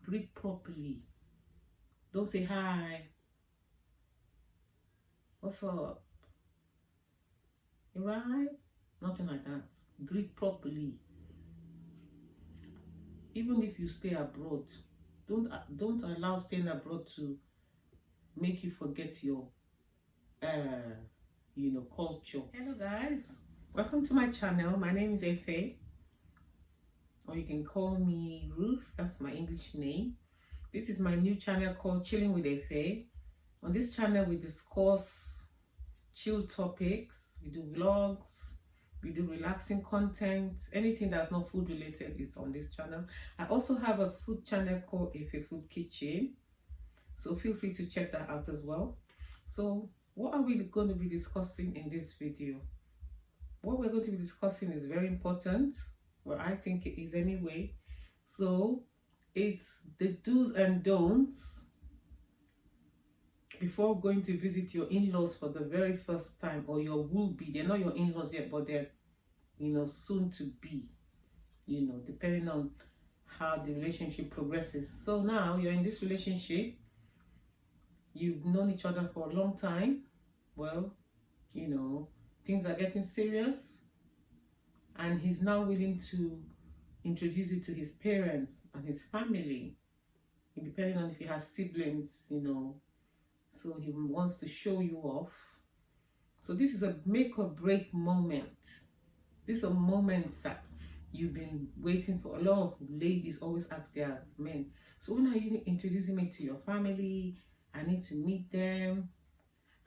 greet properly. Don't say hi, what's up, you right? Nothing like that. Greet properly. Even if you stay abroad, don't allow staying abroad to make you forget your culture. Hello guys, welcome to my channel. My name is Efe, or you can call me Ruth. That's my English name. This is my new channel called Chillingwithefe. On this channel we discuss chill topics, we do vlogs, we do relaxing content. Anything that's not food related is on this channel. I also have a food channel called efefoodkitchen, so feel free to check that out as well. So what are we going to be discussing in this video? What we're going to be discussing is very important. Well, I think it is anyway. So it's the do's and don'ts before going to visit your in-laws for the very first time, or your will-be. They're not your in-laws yet, but they're soon to be, depending on how the relationship progresses. So now you're in this relationship, you've known each other for a long time. Well, things are getting serious, and he's now willing to introduce you to his parents and his family, depending on if he has siblings, so he wants to show you off. So this is a make or break moment. This is a moment that you've been waiting for. A lot of ladies always ask their men, so when are you introducing me to your family? I need to meet them.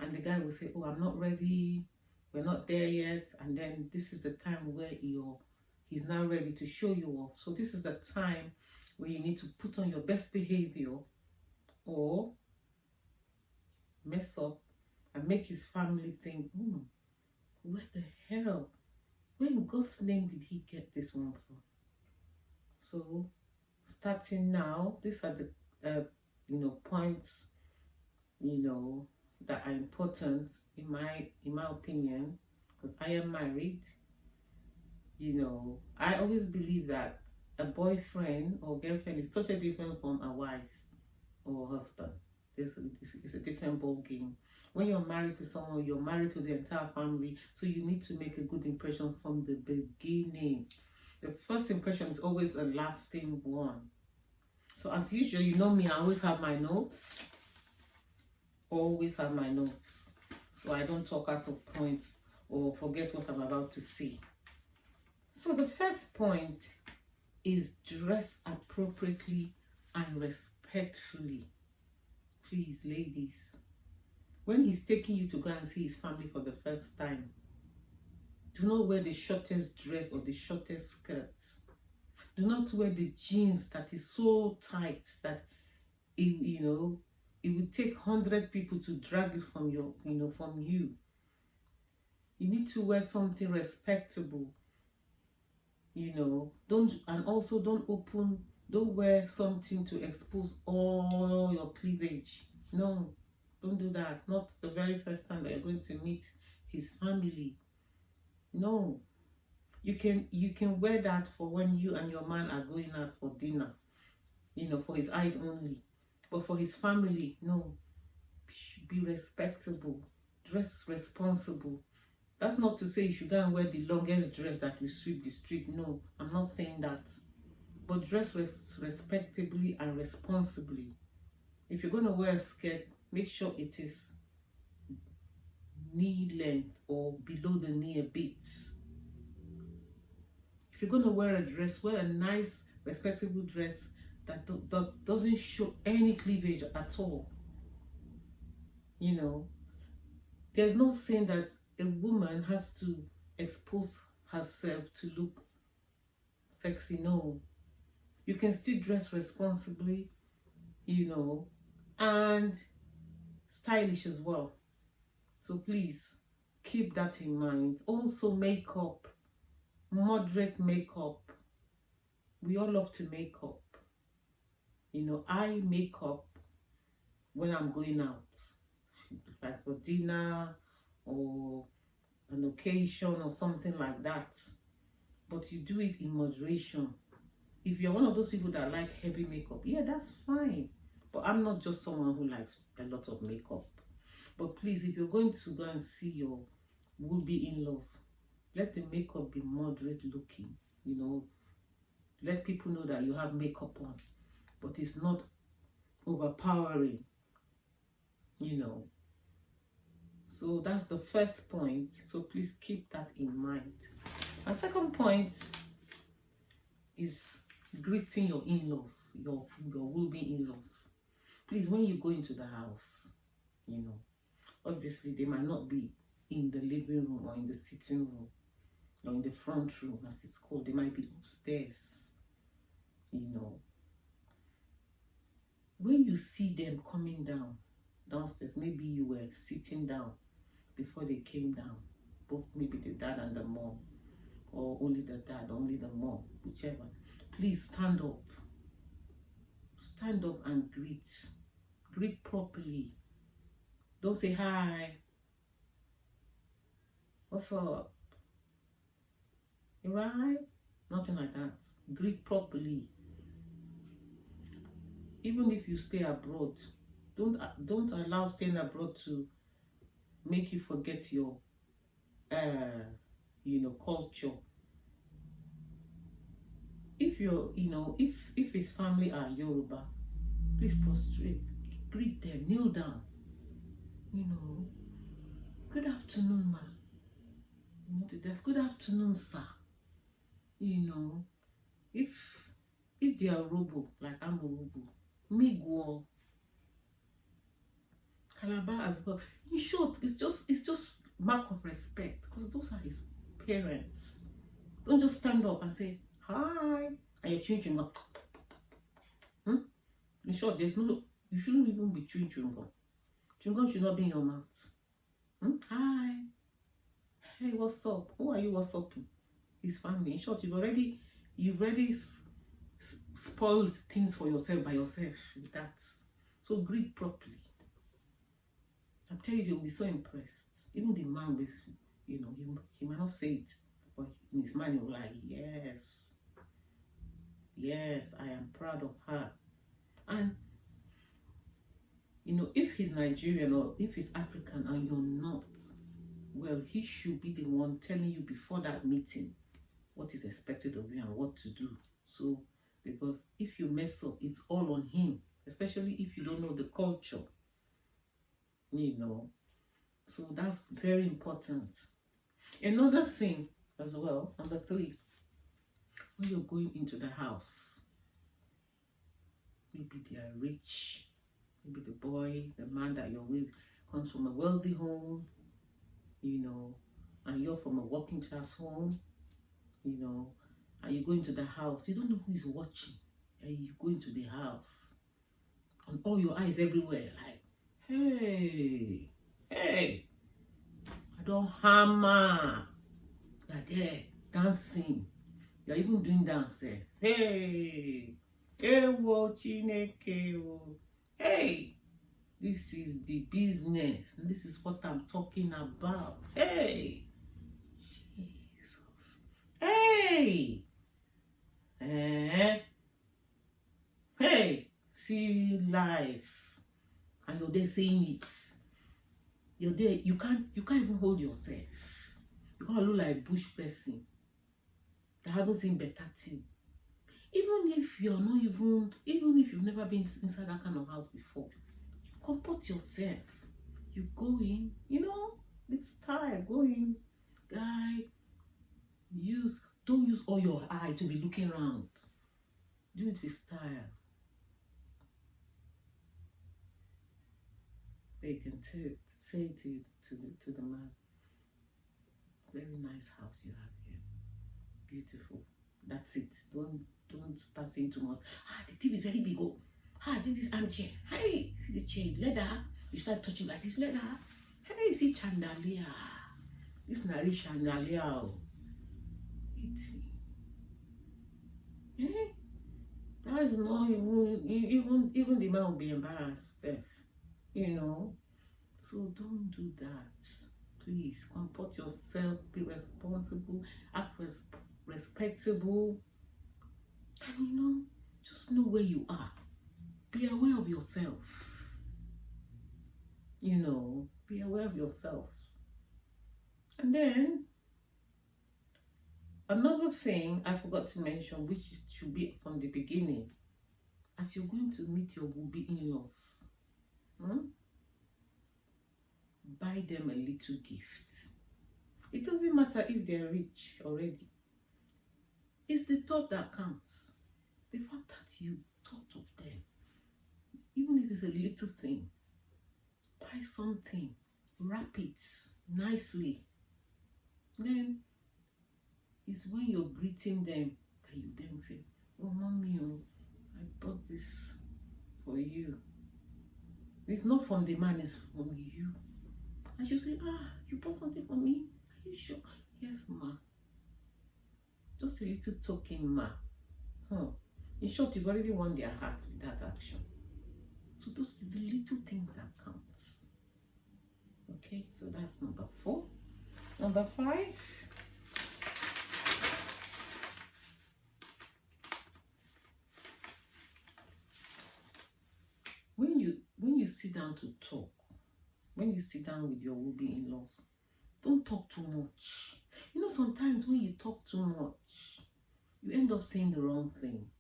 And the guy will say, oh, I'm not ready, we're not there yet. And then this is the time where he's now ready to show you off. So this is the time where you need to put on your best behavior, or mess up and make his family think, where the hell, where in God's name did he get this one from? So starting now, these are the points that are important in my opinion, because I am married. I always believe that a boyfriend or girlfriend is totally different from a wife or husband. This is a different ball game. When you're married to someone, you're married to the entire family, so you need to make a good impression from the beginning. The first impression is always a lasting one. So as usual, you know me, I always have my notes. Always have my notes, so I don't talk out of points or forget what I'm about to say. So the first point is dress appropriately and respectfully. Please, ladies, when he's taking you to go and see his family for the first time, do not wear the shortest dress or the shortest skirt. Do not wear the jeans that is so tight that it will take 100 people to drag it from you. You need to wear something respectable. Don't wear something to expose all your cleavage. No, don't do that. Not the very first time that you're going to meet his family. No, you can wear that for when you and your man are going out for dinner, for his eyes only. But for his family, no. Be respectable. Dress responsible. That's not to say you should go and wear the longest dress that will sweep the street. No, I'm not saying that. But dress respectably and responsibly. If you're going to wear a skirt, make sure it is knee length or below the knee a bit. If you're going to wear a dress, wear a nice, respectable dress that doesn't show any cleavage at all. There's no saying that a woman has to expose herself to look sexy. No, you can still dress responsibly, and stylish as well. So please keep that in mind. Also makeup, moderate makeup. We all love to make up. I make up when I'm going out, like for dinner or an occasion or something like that. But you do it in moderation. If you're one of those people that like heavy makeup, yeah, that's fine. But I'm not just someone who likes a lot of makeup. But please, if you're going to go and see your would-be in-laws, let the makeup be moderate looking, you know. Let people know that you have makeup on, but it's not overpowering, you know. So that's the first point. So please keep that in mind. My second point is greeting your in-laws, your will-be in-laws. Please, when you go into the house, you know, obviously they might not be in the living room or in the sitting room or in the front room, as it's called. They might be upstairs, you know. When you see them coming downstairs, maybe you were sitting down before they came down, both maybe the dad and the mom, or only the dad, only the mom, whichever. Please stand up. Stand up and greet. Greet properly. Don't say hi. What's up? You right? Nothing like that. Greet properly. Even if you stay abroad, don't allow staying abroad to make you forget your you know, culture. If you're, you know, if his family are Yoruba, please prostrate, greet them, kneel down, you know. Good afternoon, ma. You know, to that, good afternoon, sir. You know, if they are Robo, like I'm a Robo, Miguel, Calabar as well. In short, it's just mark of respect, because those are his parents. Don't just stand up and say hi and you're chewing chewing gum. In short, there's no, you shouldn't even be chewing chewing gum. Chewing gum should not be in your mouth. Hi. Hey, what's up? Who are you? What's up? His family. In short, you've already spoiled things for yourself by yourself with that. So greet properly. I'm telling you, they'll be so impressed. Even the man with, you know, he might not say it, but in his mind he'll be like, yes, I am proud of her. And you know, if he's Nigerian or if he's African and you're not, well, he should be the one telling you before that meeting what is expected of you and what to do. So, because if you mess up, it's all on him, especially if you don't know the culture, you know. So that's very important. Another thing as well, number 3, when you're going into the house, maybe they are rich, maybe the boy, the man that you're with comes from a wealthy home, you know, and you're from a working class home, you know, and you go into the house, you don't know who is watching, and you go into the house, and all your eyes everywhere, like, hey, I don't hammer. You're there dancing. You're even doing dance. Hey, hey, this is the business. And this is what I'm talking about. Hey, Jesus. Hey, hey, see life. And you're there saying it. You're there, you can't even hold yourself. You can't look like a bush person that haven't seen better thing. Even if you're not even if you've never been inside that kind of house before, comport yourself. You go in, you know, with style, go in, guy. Don't use all your eye to be looking around. Do it with style. They can say to the man, very nice house you have here, beautiful. That's it. Don't start saying too much. The TV is very big. Oh, this is armchair. Hey, see the chair, leather. You start touching like this leather. Hey, see chandelier. This nari chandelier. Oh, it's that is not even the man will be embarrassed. You know, so don't do that. Please comport yourself, be responsible, act respectable, And just know where you are. Be aware of yourself. Be aware of yourself. And then another thing I forgot to mention, which should be from the beginning, as you're going to meet your would-be in-laws, buy them a little gift. It doesn't matter if they're rich already. It's the thought that counts. The fact that you thought of them. Even if it's a little thing, buy something, wrap it nicely. Then it's when you're greeting them that you then say, "Oh, mommy, I bought this for you." It's not from the man, it's from you. And she'll say, "You bought something for me? Are you sure?" "Yes, ma." Just a little token, ma. In short, you've already won their hearts with that action. So those are the little things that counts. Okay, so that's number 4. Number 5. When you sit down to talk, when you sit down with your would-be in-laws, don't talk too much. Sometimes when you talk too much, you end up saying the wrong thing.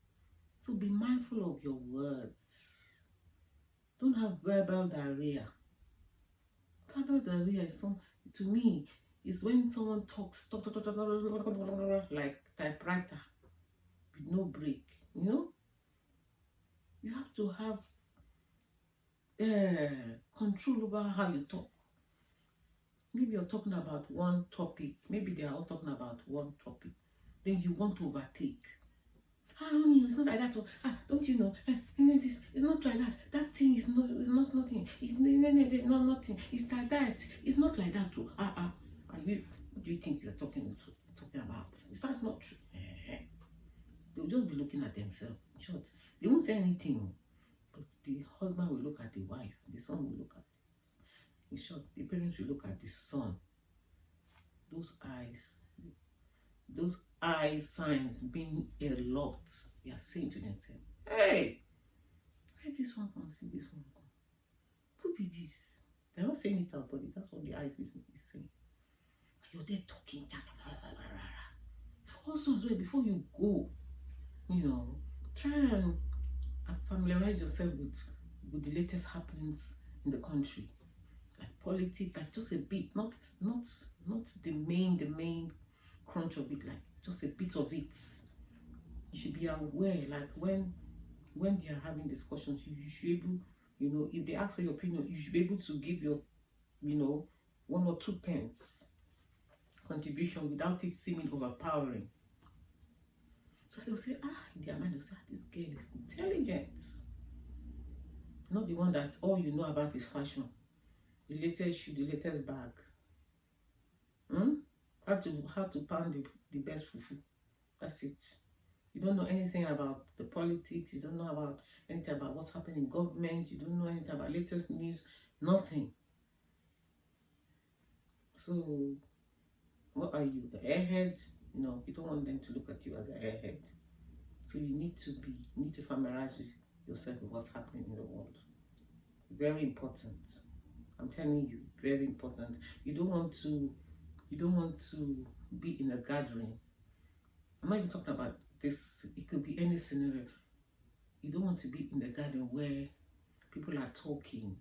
So be mindful of your words. Don't have verbal diarrhea. Verbal diarrhea to me, is when someone talks like typewriter with no break. You have to have control over how you talk. Maybe you're talking about one topic. Maybe they are all talking about one topic. Then you want to overtake. It's not like that. Don't you know? It's not like that. That thing is not nothing. It's not nothing. It's like that. It's not like that. What do you think you're talking about? That's not true. They'll just be looking at themselves. In short, they won't say anything. But the husband will look at the wife. The son will look at it. In short, the parents will look at the son. Those eye signs being a lot. They are saying to themselves, "Hey, where this one come, see this one come. Who be this?" They're not saying it out, but that's what the eyes is saying. And you're there talking. Also, as well, before you go, try and familiarize yourself with the latest happenings in the country, like politics, like just a bit, not the main crunch of it, like just a bit of it. You should be aware, like when they are having discussions, you should be able, if they ask for your opinion, you should be able to give your, 1 or 2 pence contribution without it seeming overpowering. So they'll say, in their mind, they'll say, this girl is intelligent. Not the one that all you know about is fashion. The latest shoe, the latest bag. How to pound the best fufu. That's it. You don't know anything about the politics. You don't know about anything about what's happening in government. You don't know anything about latest news. Nothing. So, what are you? The airhead? No, you don't want them to look at you as an airhead. So you need to familiarize yourself with what's happening in the world. Very important. I'm telling you, very important. You don't want to be in a gathering. I'm not even talking about this. It could be any scenario. You don't want to be in a gathering where people are talking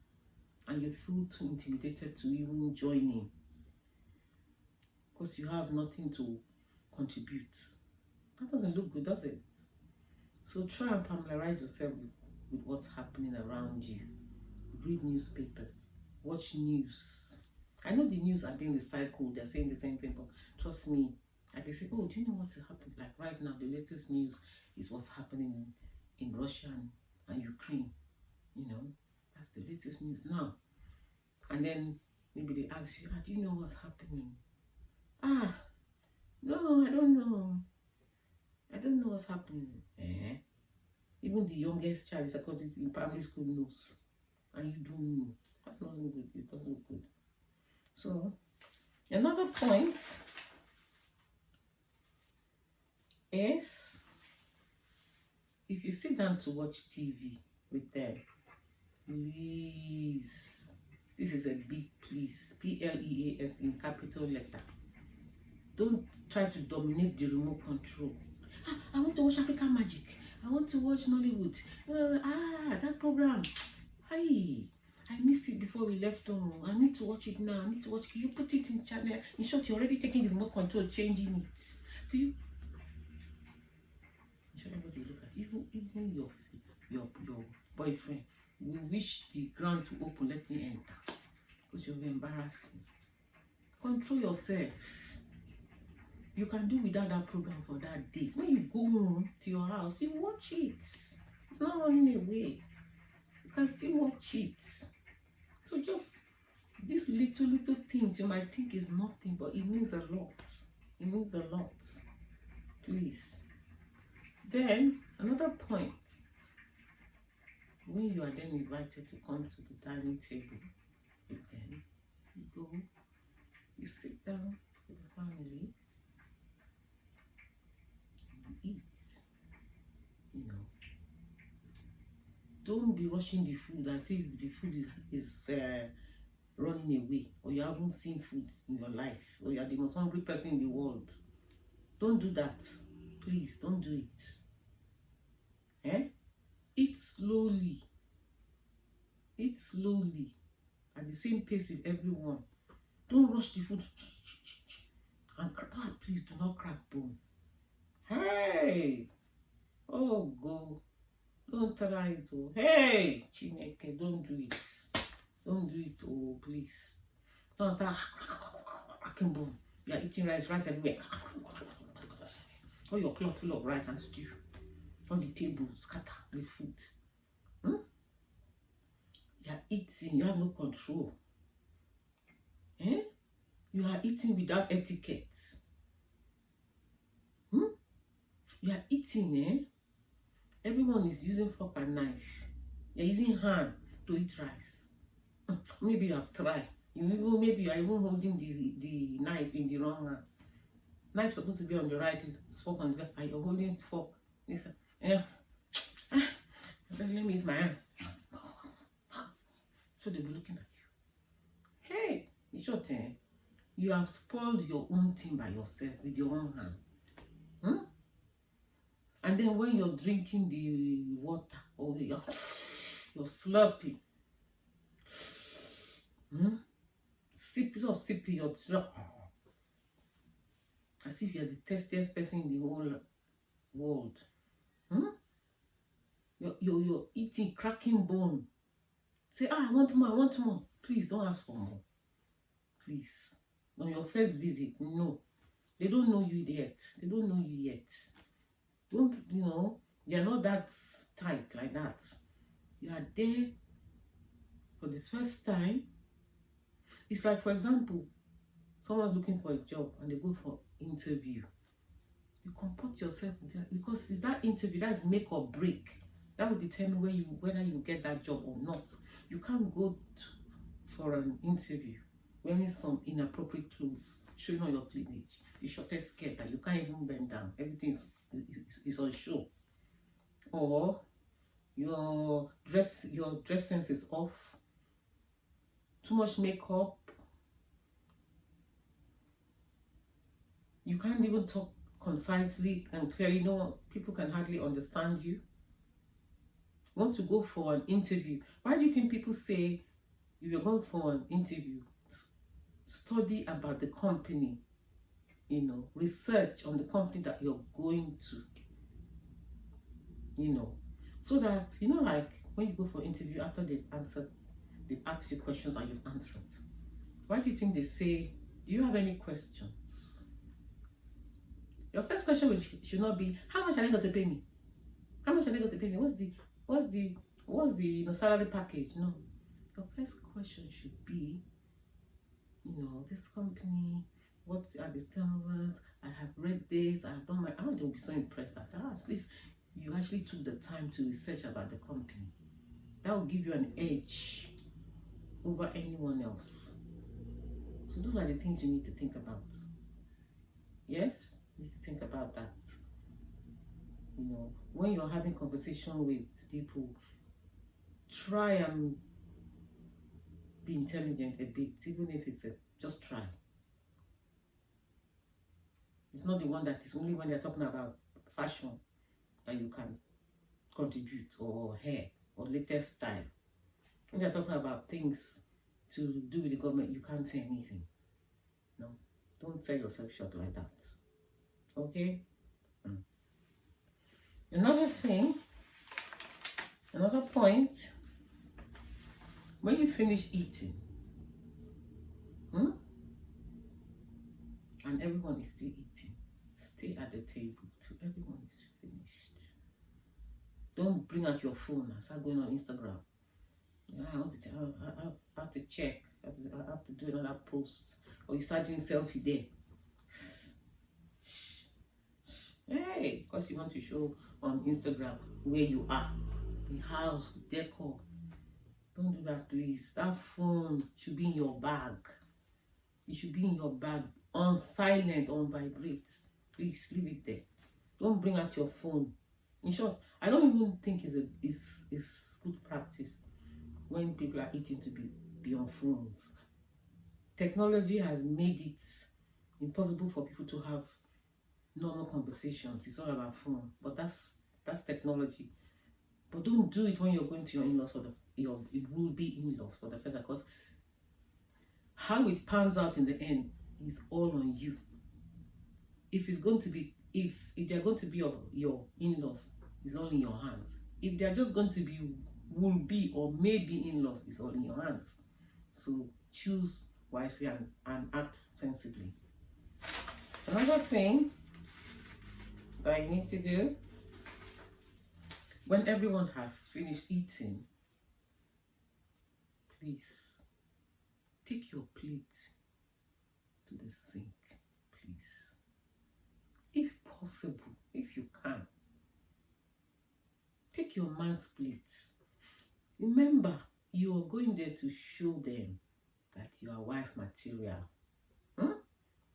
and you feel too intimidated to even join in because you have nothing to contribute. That doesn't look good, does it? So try and familiarize yourself with what's happening around you. Read newspapers, watch news. I know the news are being recycled, they're saying the same thing, but trust me, like they say, do you know what's happening? Like right now, the latest news is what's happening in Russia and Ukraine. That's the latest news now. And then maybe they ask you, do you know what's happening? No, I don't know. I don't know what's happening. Even the youngest child is in primary school knows. And you don't know. That's not good. It doesn't look good. So, another point is if you sit down to watch TV with them, please, this is a big please, PLEAS in capital letter. Don't try to dominate the remote control. I want to watch African Magic. I want to watch Nollywood. That program. Hi, I missed it before we left home. I need to watch it now. I need to watch it. You put it in channel. In short, you're already taking the remote control, changing it. For you, in short, everybody look at you. Even your boyfriend will wish the ground to open, let him enter, because you'll be embarrassing. Control yourself. You can do without that program for that day. When you go home to your house, you watch it. It's not running away. You can still watch it. So just these little things you might think is nothing, but it means a lot. It means a lot. Please. Then another point. When you are then invited to come to the dining table with them, you go, you sit down with the family. Eat, you know. Don't be rushing the food as if the food is running away, or you haven't seen food in your life, or you are the most hungry person in the world. Don't do that. Please, don't do it. Eat slowly. Eat slowly. At the same pace with everyone. Don't rush the food. And please do not crack bone. Hey, oh go, don't try it. Oh, hey, Chineke, don't do it. Don't do it. Oh, please. Don't start cracking bone. You are eating rice everywhere. All your cloth full of rice and stew. On the table, scatter with food. You are eating. You have no control. You are eating without etiquette. You are eating, everyone is using fork and knife. You're using hand to eat rice. Maybe you have tried. Maybe you are even holding the knife in the wrong hand. Knife supposed to be on the right, it's fork on the left, and you're holding fork. Listen, let me use my hand. So they'll be looking at you. Hey, in short, you have spoiled your own thing by yourself with your own hand. And then when you're drinking the water, or you're slurping, sipping your slurp, as if you're the tastiest person in the whole world. You're eating, cracking bone. Say, I want more, I want more. Please don't ask for more. Please. On your first visit, no. They don't know you yet. They don't know you yet. Don't, you're not that tight like that. You are there for the first time. It's like, for example, someone's looking for a job and they go for interview. You comport yourself because it's that interview that's make or break. That will determine whether you get that job or not. You can't go for an interview wearing some inappropriate clothes, showing on your cleavage, the shortest skirt that you can't even bend down. Everything is on show. Or your dress sense is off. Too much makeup. You can't even talk concisely and clearly. People can hardly understand you. You want to go for an interview. Why do you think people say if you're going for an interview, study about the company, research on the company that you're going to, so that, like when you go for interview, after they've asked you questions and you've answered. Why do you think they say, do you have any questions? Your first question should not be, how much are they going to pay me? How much are they going to pay me? What's the salary package? No. Your first question should be, this company, what are the turnovers? I have read this, I have done my, they'll be so impressed that at least you actually took the time to research about the company. That will give you an edge over anyone else. So those are the things you need to think about. Yes, you need to think about that. You know, when you're having conversation with people, try and be intelligent a bit, even if it's just try. It's not the one that is only when they're talking about fashion that you can contribute, or hair, or latest style. When they're talking about things to do with the government, you can't say anything. No, don't sell yourself short like that. Okay? Another thing, another point, when you finish eating, and everyone is still eating, stay at the table till everyone is finished. Don't bring out your phone and start going on Instagram. Yeah, I have to check, I have to do another post, or you start doing selfie there. Hey, because you want to show on Instagram where you are, the house, the decor. Don't do that, please. That phone should be in your bag. It should be in your bag, on silent, on vibrate. Please leave it there. Don't bring out your phone. In short, I don't even think it's good practice when people are eating to be on phones. Technology has made it impossible for people to have normal conversations. It's all about phone, but that's technology. But don't do it when you're going to your in-laws it will be in-laws for the first, because how it pans out in the end is all on you. If it's going to be, if they're going to be your in-laws, it's all in your hands. If they're just going to be, will be, or maybe in-laws, it's all in your hands. So choose wisely and act sensibly. Another thing that you need to do, when everyone has finished eating, please take your plate to the sink, please. If possible, if you can, take your man's plate. Remember, you are going there to show them that you are wife material.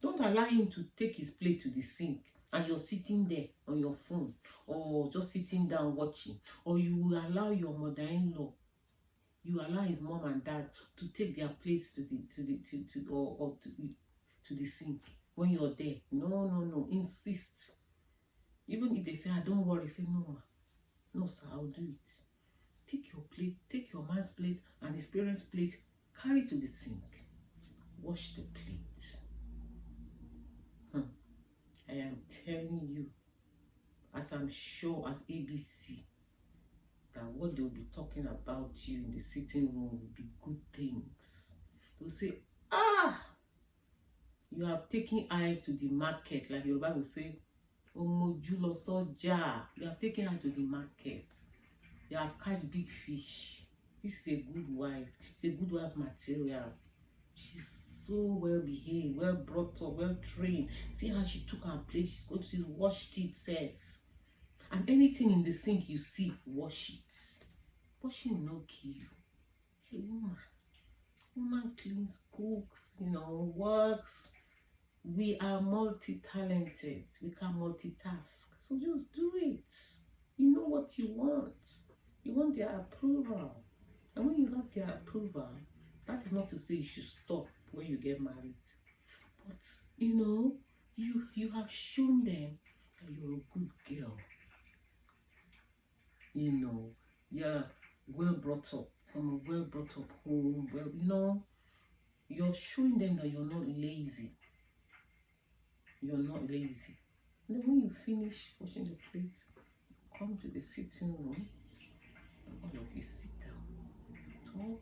Don't allow him to take his plate to the sink and you're sitting there on your phone, or just sitting down watching. Or you will allow your mother-in-law, you allow his mom and dad to take their plates to the sink when you're there. No, insist. Even if they say, don't worry, say, no sir, I'll do it. Take your plate, take your man's plate and his parents' plate, carry to the sink, wash the plate. I am telling you, as I'm sure as ABC, that what they'll be talking about you in the sitting room will be good things. They'll say, you have taken eye to the market, like your Bible will say, Omojulo soja. You have taken eye to the market. You have catch big fish. This is a good wife. It's a good wife material. She's so well behaved, well brought up, well trained. See how she took her place. She's washed it safe. And anything in the sink you see, wash it. Washing will not kill you. Hey, woman cleans, cooks, works. We are multi-talented. We can multitask. So just do it. You know what you want. You want their approval. And when you have their approval, that is not to say you should stop when you get married. But, you have shown them that you're a good girl. You're well brought up, from a well brought up home. Well, you're showing them that you're not lazy. You're not lazy. And then when you finish washing the plates, come to the sitting room, and all of you sit down, talk.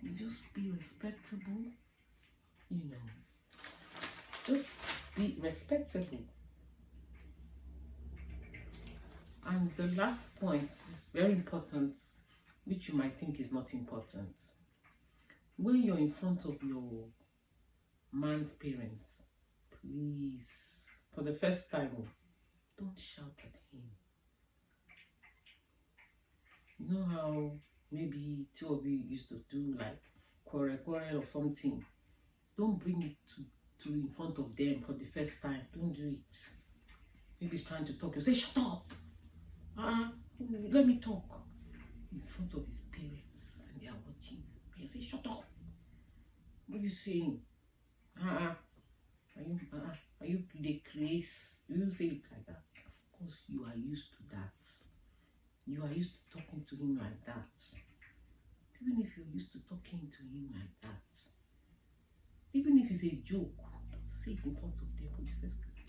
You just be respectable, just be respectable. And the last point is very important, which you might think is not important. When you're in front of your man's parents, please, for the first time, don't shout at him. You know how maybe two of you used to do like quarrel or something? Don't bring it to in front of them for the first time. Don't do it. Maybe he's trying to talk. You say, shut up. Let me talk. In front of his parents, and they are watching. And you say, shut up. What are you saying? Are you the craze? You say it like that because you are used to that. You are used to talking to him like that. Even if you're used to talking to him like that, even if it's a joke, don't say it in front of them.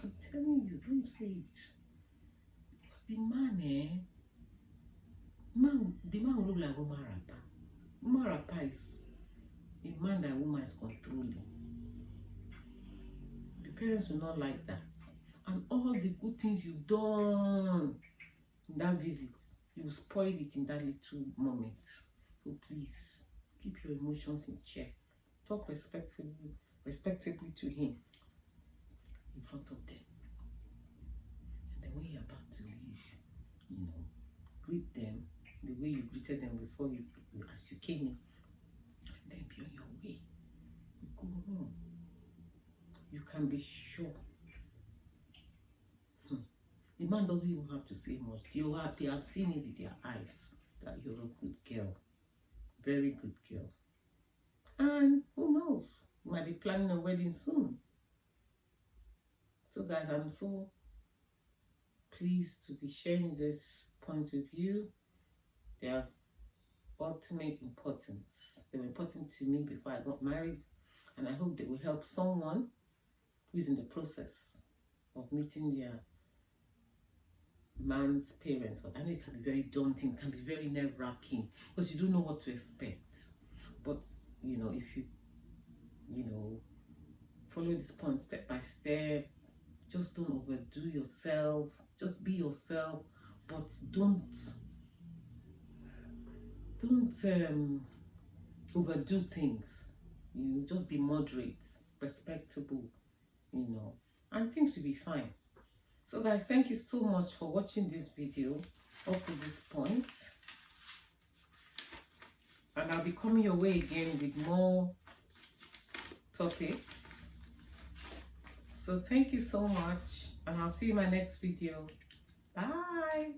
I'm telling you, don't say it. Because the man, the man will look like Roman Rapper. Roman Rapper is a man that woman is controlling. The parents will not like that. And all the good things you've done in that visit, you spoil it in that little moment. So please, keep your emotions in check. Talk respectfully to him in front of them. And then when you're about to leave, greet them the way you greeted them before as you came in. And then be on your way. You go home. You can be sure. The man doesn't even have to say much. They have seen it with their eyes that you're a good girl. Very good girl. And who knows? You might be planning a wedding soon. So guys, I'm so pleased to be sharing this point with you. They are ultimate importance. They were important to me before I got married. And I hope they will help someone who is in the process of meeting their man's parents. But I know it can be very daunting, can be very nerve-wracking because you don't know what to expect. But if you follow this point step by step, just don't overdo yourself. Just be yourself, but don't overdo things. Just be moderate, respectable, and things will be fine. So guys, thank you so much for watching this video up to this point. And I'll be coming your way again with more topics. So thank you so much, and I'll see you in my next video. Bye.